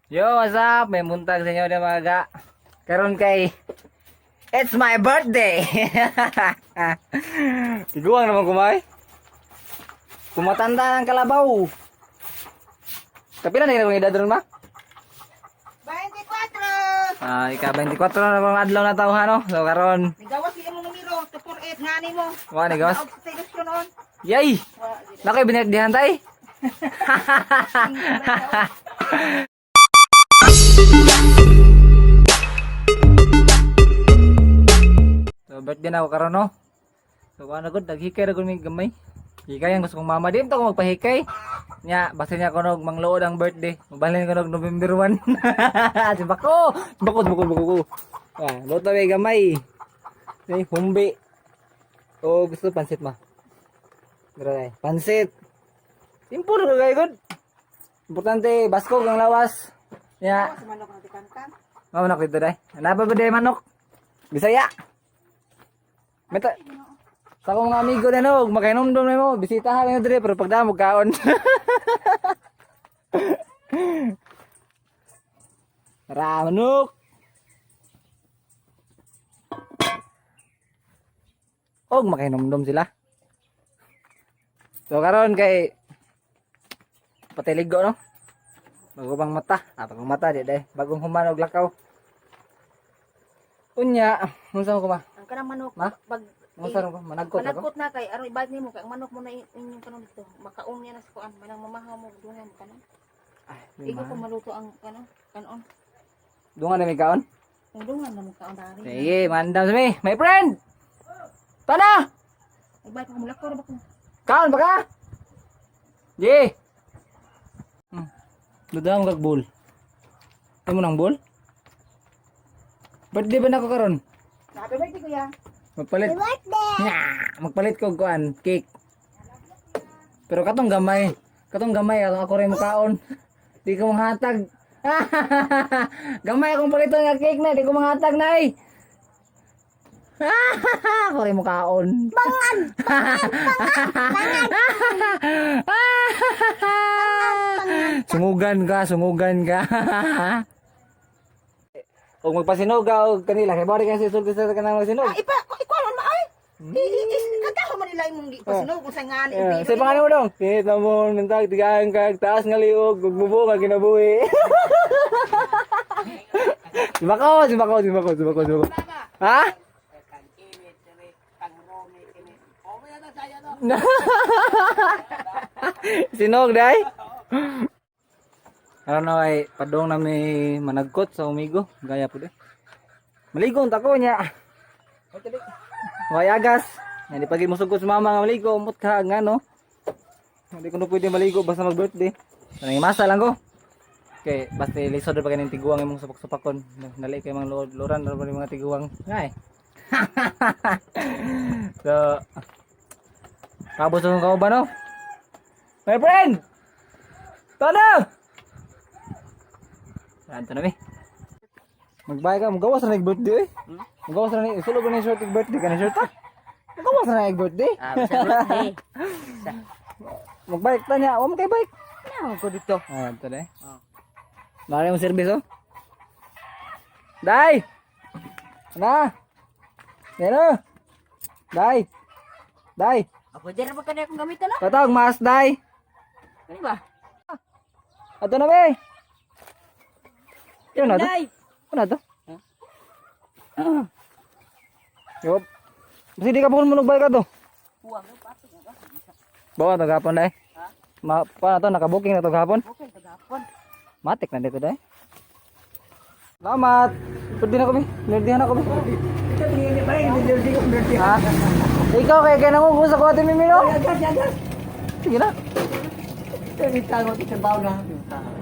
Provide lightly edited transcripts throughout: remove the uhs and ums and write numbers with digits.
Yo, what's up? May buntag sa inyo na mga karon kay it's my birthday. Tiguang naman kumay. Kumatanda ng kalabaw. Kapila na yung edad ron ba? 24! Ika 24 na mga adlaw na tawhan no. So karon, Nigawas yung mong numero, 248 ngani mo. wa ni gawas. Naog sa ilusyon noon. Yay! Nakay binigdihan tay. So birthday na ako karon no. So ano gud naghikay ra gud mi gamay. Hikay ang gusto kong mama din to ko magpahikay. Nya basta niya ko nog mangluod ang birthday. Mabalhin ko nog November 1. Si bako. Bako. Ah, boto may gamay. Ni humbi. Oh, gusto pansit ma. Grabe. Pansit. Simple ra gay good. Importante basko ang lawas. Nya, Sa manok ng tikangkang. manok dito dai. Napa ba day manok? Bisaya. Meta. Sa akong mga amigo na no, magkainom-dom na mo, bisitahan na dire pero pagdamo kaon. Tara, manok. Og makainom-dom sila. So karon kay patiligo no. Bagong mata, bagong mata di day, bagong human og lakaw. Unya, unsa ko ba? Ang kanang manok, Ma? pag Unsa ko managkot ako? managkot na kay aron ibalik nimo kay ang manok mo na inyong kanon dito. Makaong niya na sa kuan, manang mamahaw mo dungan kanon. Ay, Ikaw pa maluto ang kanon. dungan na may kaon. Ang dungan na mo kaon dari. Sige, mandam sa mi. My friend! Tana! Ibalik mo lakor ba ko? Kaon ba ka? Ye! Dudam kag bul. Ay mo nang bul? Birthday ba na ko karon? Happy birthday kuya. Magpalit. Nya, magpalit ko kuan, cake. Pero katong gamay ako rin makaon. Di ko manghatag. Gamay akong palito nga cake na, di ko manghatag na eh. Ako rin makaon. Bangan! Sumugan ka. Og magpasinog ka og kanila kay bari kasi sulti sa kanang magsinog. Ikaw man maay. Kataho man nila imong pasinog kung sa ngani. Sa pangalan mo dong. Kita mo nantag tigaan kag taas nga liog ug mubo nga kinabuhi. Sibako. Ha? Sinog day. Ano ay padong na may managkot sa umigo. Gaya po de. Maligong tako niya. Wayagas. Hindi pagi mo sugod sa mama nga maligo. Umot ka nga no. Hindi ko na pwede maligo basta mag-birthday. Nangimasa lang ko. Okay, basta lisod pa kanin tiguang imong supak-supakon. Nali kay mga luran na mga tiguang. Ngay. So, kabos akong kauban no? My friend! Tono! Saan na mi? Magbay ka, magawas na nag-birthday eh. Magawas na nag sulog na yung short birthday ka na short ha? Magawas na nag-birthday. Sa birthday. Magbalik ta niya, huwag mo kayo bike. Ano ko dito? Ito na eh. Baka yung service oh. Day! Ano? Yan o. Day! Day! Ako dira ba kanay akong gamiton no? Tatawag mas day! Ano ba? Ito na be! Yun na to? Day. Ano to? Yup. Basta di ka po manugbay ka to. Huwag mo pato ba? Bawa ito gapon day. Paano to? Nakabuking na to gapon? Okay, tagapon. Matik na dito day. Salamat! Pwede na kami. Nerdihan na kami. Ha? Ikaw kaya nangugusa ko ate Mimino? Sige na.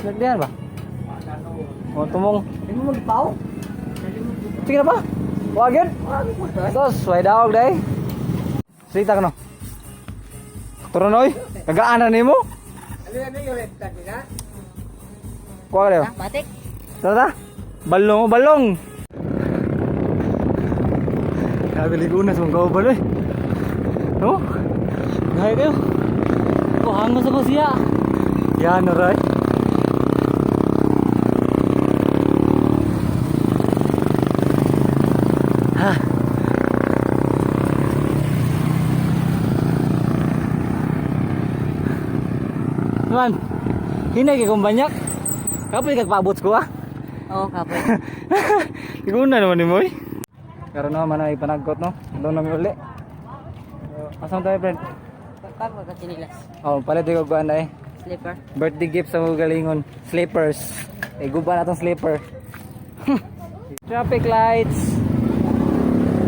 Nerdihan ba? O tumong. Sige na ba? Wag yun? Sos, way dawag day. Sita ka no. Turunoy, kagaan na nimo? Kuha ka daw. Batik. Tara. Balong. Nabili ko na sa mga kabal eh. No? Gaya kayo. Hangos ako siya. Yan, alright. Hinay kay kong banyak. Kapoy kagpaabot ko ah. Oo, kapoy. Iguna naman ni Moy. Karon naman ay panagkot no. Doon namin uli. Asam tayo friend? Pag magkasinilas. Oh, palit ko kuan na eh. Slipper. Birthday gift sa mga galingon. Slippers. Eh guba na tong slipper. Traffic lights.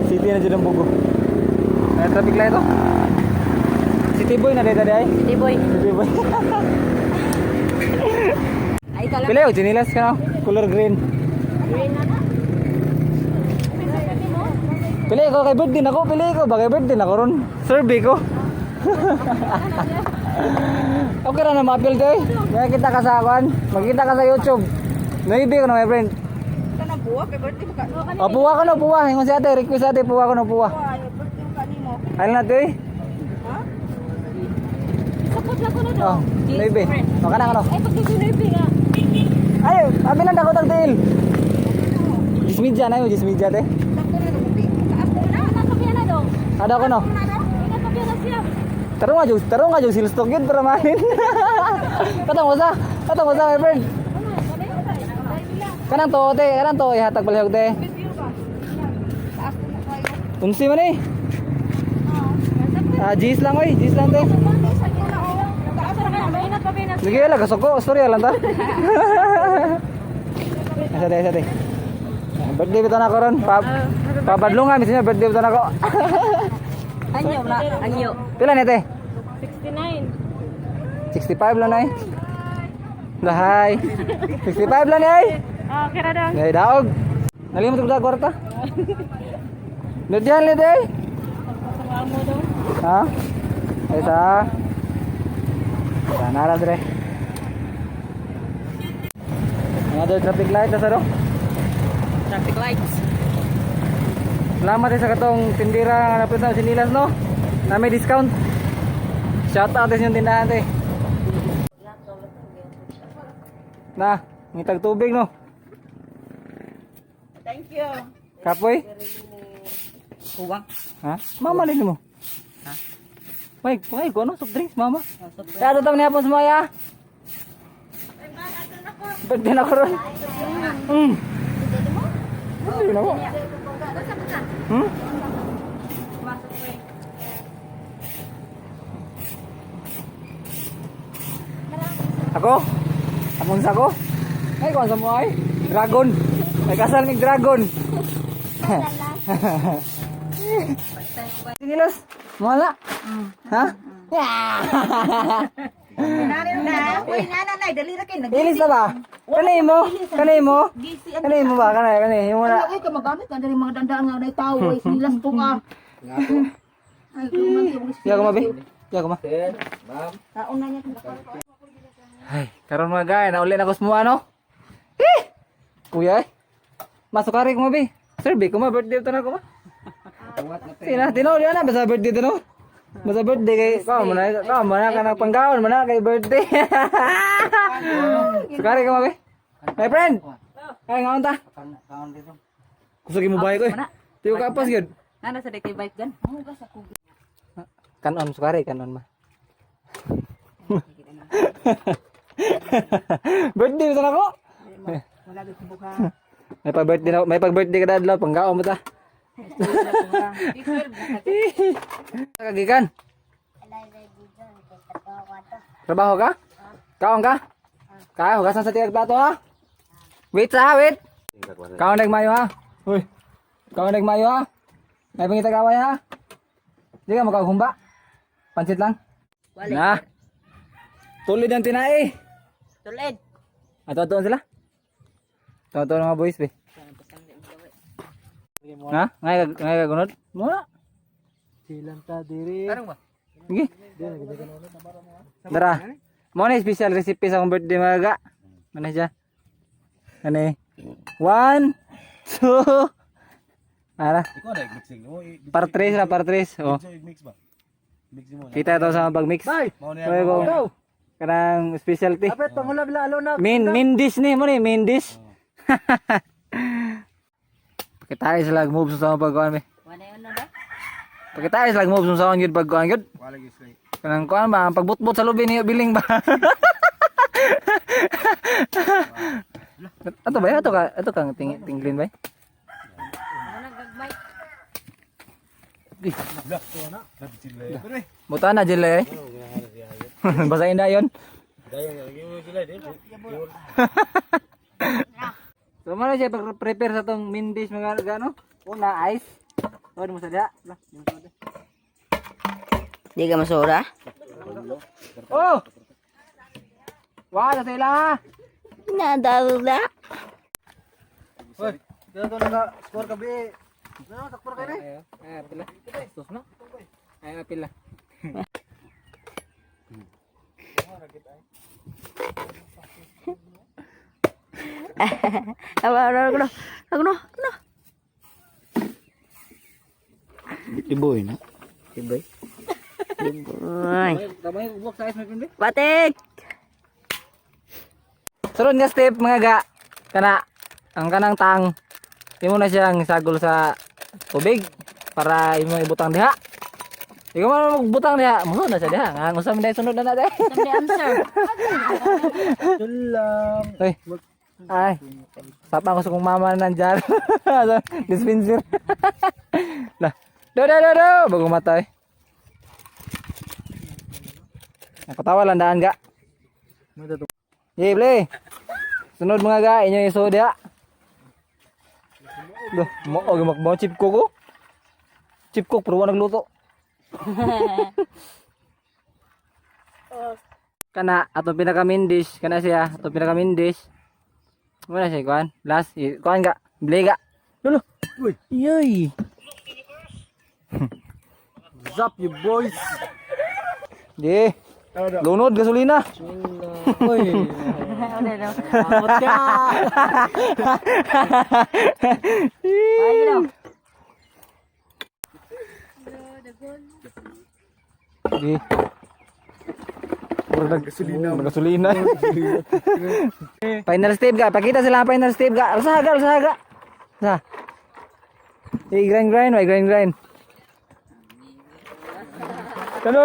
City na dyan ang bugo. Ay, traffic light oh. City boy na dito ay. City boy. City boy. Ay, kala. Pili oh, chinilas ka no. Color green. Green na na. Pili ko kay birthday na ko. Pili ko ba kay birthday na ko ron. Survey ko. Okay na na ma-appeal to eh. Makikita ka sa akin. Makikita ka sa YouTube. Maybe ko na my friend. Kana buwa kay birthday mo ka. Oh, puwa ko na puwa. Hingon si ate. Request ate. Puwa ko na puwa. Birthday mo kanimo. Ayun na to eh. Ha? Sakot lang ko na do. Oh, maybe. O ka na ka no. Ay, pagkisunaybi nga. Ay, abi lang dako tagtil. Jismidja na yun. Jismidja te. Sakto na do. Ako na, nakapiya na do. Ada ko no. Nakapiya na siya. Tarong nga jud silstok yun para manin. Katong usa my friend. Kanang to te, kanang to ihatag balihog te. Taas mo kayo. Unsi man eh. Jis lang oy, jis lang te. Sige lang kasoko, storya lang ta. Asa te. Birthday bitaw na ko ron. Pabadlongan misalnya birthday bitaw na ko. Anyo na, anyo. Pila ni te? 69. 65 lang nay. Lahay. 65 lang nay. Ah, kira daw. Ngay daog. Nalimot ko da kwarta. Nadiyan ni te. Sama mo daw. Ha? Ay sa. Sana ra dire. Another traffic light na saro. Traffic lights. Salamat sa katong tindira nga napit sa sinilas no. Na may discount. Shout out sa inyong tindahan te. Na, ngitag tubig no. Thank you. Kapoy? Kuwang. Ha? Mama din mo. Ha? Wait, ko ano soft drinks mama. Kaya tatap niya po sumaya. Birthday na ko ron. Birthday na ko. Ako? Amon sa ko? Ay, kung sa mo ay? Dragon. Ay, kasal ng dragon. Sinilas? Wala? Ha? Uy, nanay, dali ra kay Ilis na ba? Kanay mo? Kanay mo? Kanay mo ba? Kanay mo na. Ay, ka magamit ka dali mga dandaan nga na tao, ay sinilas to ka. Ay, kuman yung Iya ko mabi? Iya ko ma? taon na niya. Ay, karon mga gaya, nauli na ko sumuha no? Kuya eh. Masuk kari ko mabi. Survey ko ma, birthday ito na ko ma. Sina, tinaw diyan na, basta birthday ito no? Basta birthday kay, kau mana ka na panggaon, mana kay birthday. Sukari ka mabi. My friend! Ay, ngaon ta? Kusugin mo bahay ko eh. Tiyo ka pas yun. Nana sa deke bike gan. Amo ka sa kugi. Kanon, sukari, kanon ma. Birthday ito na ko. Wala gyud buka. May pag-birthday ka dadlaw, panggaon mo ta. Kagikan. Trabaho ka? Kaon ka? Kaya hugasan sa tiyak plato ha? Wait ha, wait. Kaon nagmayo ha? Uy. Kaon nagmayo ha? May pangitag away ha? Di ka makahumba? Pansit lang? Na. Tulid ang tinai. Tulid. Atuan sila? Atuan mga boys be. Ha? Ngay ka gunod? Muna. Silang ta diri. Tarong ba? Sige. Dara. Mo na special recipe sa akong birthday mga ga. Mana siya? Kani. 1 2 Ara. Par 3 ra, par 3. Oh. Kita to sa pag-mix. Oy go. Kanang specialty. Apet pangulab lalo na. Main dish ni mo ni, main dish. Pakitaay sila moves sa pagkuhan be. Wala yun na ba? Pakitaay sila moves sa on pagkuhan gud. Kanang kuan ba ang pagbutbot sa lobby ni biling ba. Ato ba? Ato kang tinglin ba? Ano nagagmay? Buta na jile eh. Basahin na yun. So mana siya pag-prepare sa tong main dish mga gano? Una ice. Oh, mo sadya. Lah, Di ka masura? oh! Wala sila. Nadala. Hoy, dito na score ka bi. No, takpor ka ni. Ay, pila. Sus no. Ay, pila. Ano? Iboy na. Iboy. Ay. Damay ubok sa ice may pindi. Batik. Sunod nga step mga ga. Kana ang kanang tang. Imo na siyang sagol sa tubig para imo ibutang diha. Ikaw man magbutang diha, mo na siya diha. Nga usam dai sunod na natin. Sampai answer. Tulang. Ay. Sapa ko sa kong mama na nandyan. Dispenser. Lah. Do. Bagong matay. Nakatawa lang daan ga. Yay, play. Sunod mga ga, inyo iso diha. Loh, mo magbaw chip ko. Chip ko pero wala nagluto. Kana atong pinaka main dish, kana siya, atong pinaka main dish. Muna siya kuan. Last, kuan ga, blega. Lolo. Uy, yoy. Zap you boys. Di. Lunod gasolina. Uy. Amot ka. Ay, daw. Di. Puro gasolina. Final step ga, pakita sila ang final step ga. Alsahaga. Sa. Grind. Kano?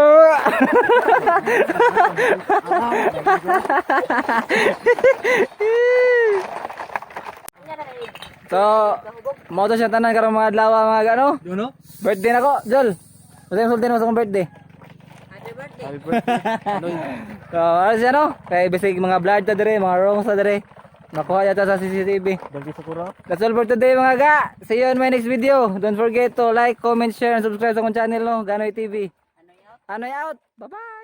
So, mo to siya tanan karong mga adlaw mga ano? Duno? Birthday nako, Jol. Masay sulti mo sa akong birthday. Happy birthday. So, ano siya no? Kay bisig mga blood ta dire, mga wrongs ta dire. Nakuha yata sa CCTV. Dagi sa kurap. That's all for today mga ga. See you on my next video. Don't forget to like, comment, share, and subscribe sa akong channel no, Ganoy TV. Anoy out. Bye-bye.